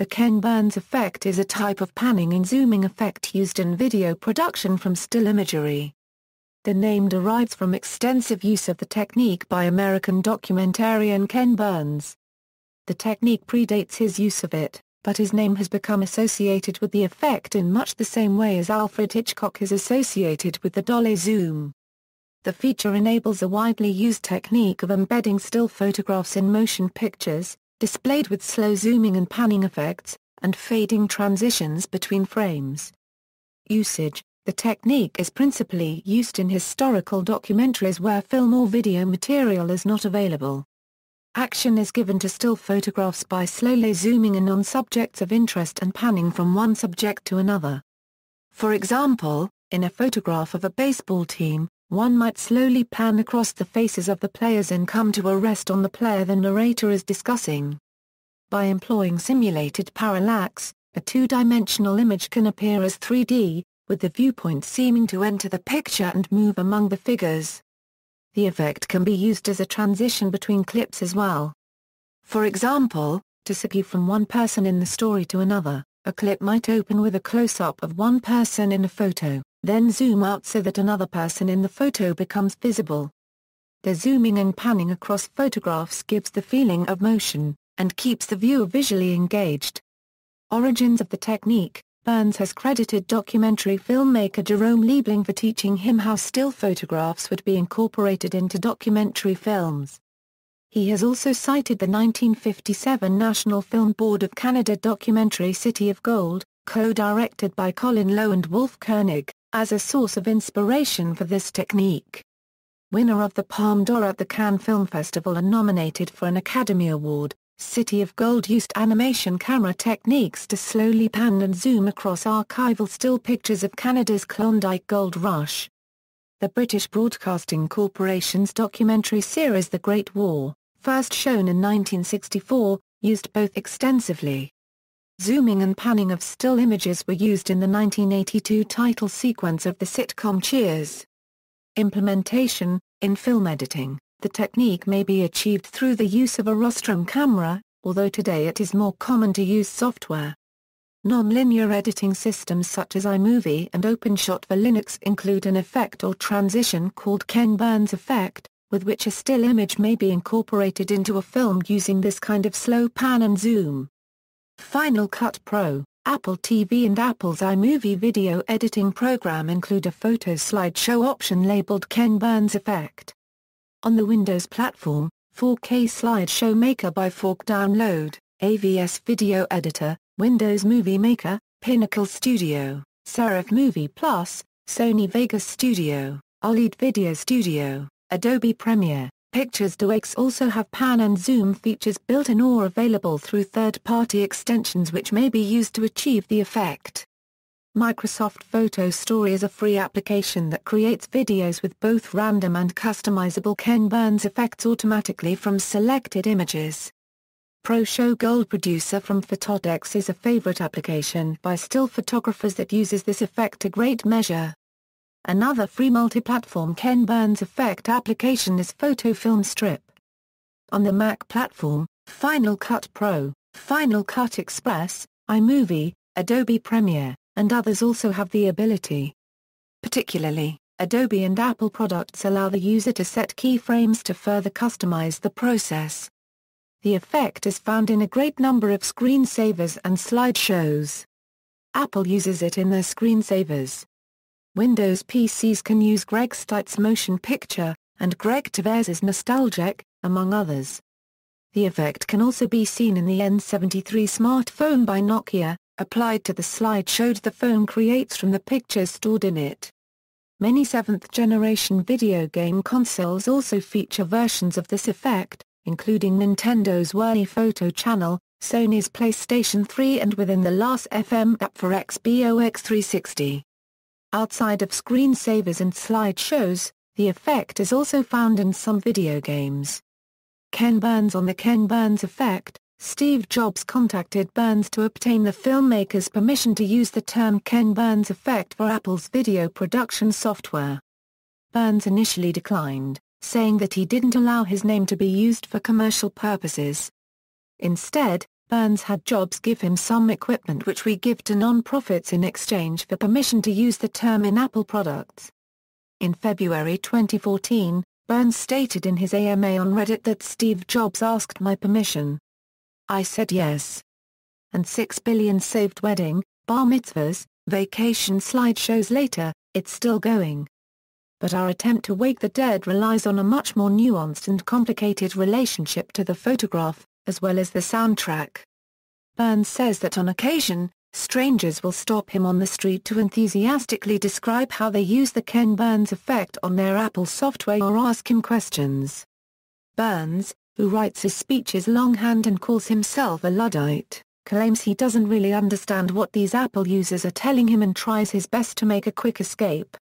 The Ken Burns effect is a type of panning and zooming effect used in video production from still imagery. The name derives from extensive use of the technique by American documentarian Ken Burns. The technique predates his use of it, but his name has become associated with the effect in much the same way as Alfred Hitchcock is associated with the dolly zoom. The feature enables a widely used technique of embedding still photographs in motion pictures, displayed with slow zooming and panning effects, and fading transitions between frames. Usage: the technique is principally used in historical documentaries where film or video material is not available. Action is given to still photographs by slowly zooming in on subjects of interest and panning from one subject to another. For example, in a photograph of a baseball team, one might slowly pan across the faces of the players and come to a rest on the player the narrator is discussing. By employing simulated parallax, a two-dimensional image can appear as 3D, with the viewpoint seeming to enter the picture and move among the figures. The effect can be used as a transition between clips as well. For example, to segue from one person in the story to another, a clip might open with a close-up of one person in a photo, then zoom out so that another person in the photo becomes visible. The zooming and panning across photographs gives the feeling of motion, and keeps the viewer visually engaged. Origins of the technique: Burns has credited documentary filmmaker Jerome Liebling for teaching him how still photographs would be incorporated into documentary films. He has also cited the 1957 National Film Board of Canada documentary City of Gold, co-directed by Colin Lowe and Wolf Koenig, as a source of inspiration for this technique. Winner of the Palme d'Or at the Cannes Film Festival and nominated for an Academy Award, City of Gold used animation camera techniques to slowly pan and zoom across archival still pictures of Canada's Klondike Gold Rush. The British Broadcasting Corporation's documentary series The Great War, first shown in 1964, used both extensively. Zooming and panning of still images were used in the 1982 title sequence of the sitcom Cheers. Implementation: in film editing, the technique may be achieved through the use of a rostrum camera, although today it is more common to use software. Non-linear editing systems such as iMovie and OpenShot for Linux include an effect or transition called Ken Burns effect, with which a still image may be incorporated into a film using this kind of slow pan and zoom. Final Cut Pro, Apple TV and Apple's iMovie video editing program include a photo slideshow option labeled Ken Burns effect. On the Windows platform, 4K Slideshow Maker by Fork Download, AVS Video Editor, Windows Movie Maker, Pinnacle Studio, Serif Movie Plus, Sony Vegas Studio, OLED Video Studio, Adobe Premiere, Pictures DOX also have pan and zoom features built in or available through third-party extensions which may be used to achieve the effect. Microsoft Photo Story is a free application that creates videos with both random and customizable Ken Burns effects automatically from selected images. ProShow Gold Producer from Photodex is a favorite application by still photographers that uses this effect to great measure. Another free multi-platform Ken Burns effect application is PhotoFilm Strip. On the Mac platform, Final Cut Pro, Final Cut Express, iMovie, Adobe Premiere, and others also have the ability. Particularly, Adobe and Apple products allow the user to set keyframes to further customize the process. The effect is found in a great number of screensavers and slideshows. Apple uses it in their screensavers. Windows PCs can use Greg Stites' Motion Picture, and Greg Tavares' Nostalgic, among others. The effect can also be seen in the N73 smartphone by Nokia, applied to the slideshow the phone creates from the pictures stored in it. Many 7th-generation video game consoles also feature versions of this effect, including Nintendo's Wii Photo Channel, Sony's PlayStation 3 and within the Last.fm app for Xbox 360. Outside of screensavers and slideshows, the effect is also found in some video games. Ken Burns. On the Ken Burns effect, Steve Jobs contacted Burns to obtain the filmmaker's permission to use the term Ken Burns effect for Apple's video production software. Burns initially declined, saying that he didn't allow his name to be used for commercial purposes. Instead, Burns had Jobs give him some equipment which we give to non-profits in exchange for permission to use the term in Apple products. In February 2014, Burns stated in his AMA on Reddit that Steve Jobs asked my permission. I said yes. And 6 billion saved wedding, bar mitzvahs, vacation slideshows later, it's still going. But our attempt to wake the dead relies on a much more nuanced and complicated relationship to the photograph, as well as the soundtrack. Burns says that on occasion, strangers will stop him on the street to enthusiastically describe how they use the Ken Burns effect on their Apple software or ask him questions. Burns, who writes his speeches longhand and calls himself a Luddite, claims he doesn't really understand what these Apple users are telling him and tries his best to make a quick escape.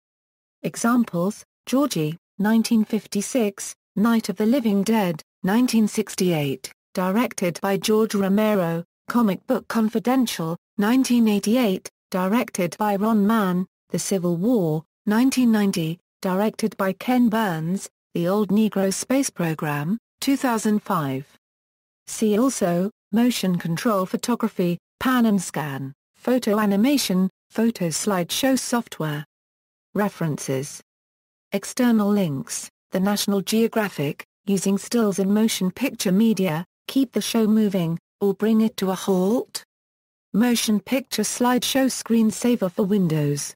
Examples: Georgie, 1956, Night of the Living Dead, 1968, directed by George Romero, Comic Book Confidential, 1988, directed by Ron Mann, The Civil War, 1990, directed by Ken Burns, The Old Negro Space Program, 2005. See also, motion control photography, pan and scan, photo animation, photo slideshow software. References. External links: The National Geographic, Using Stills in Motion Picture Media, Keep the Show Moving, or Bring It to a Halt? Motion Picture Slideshow Screensaver for Windows.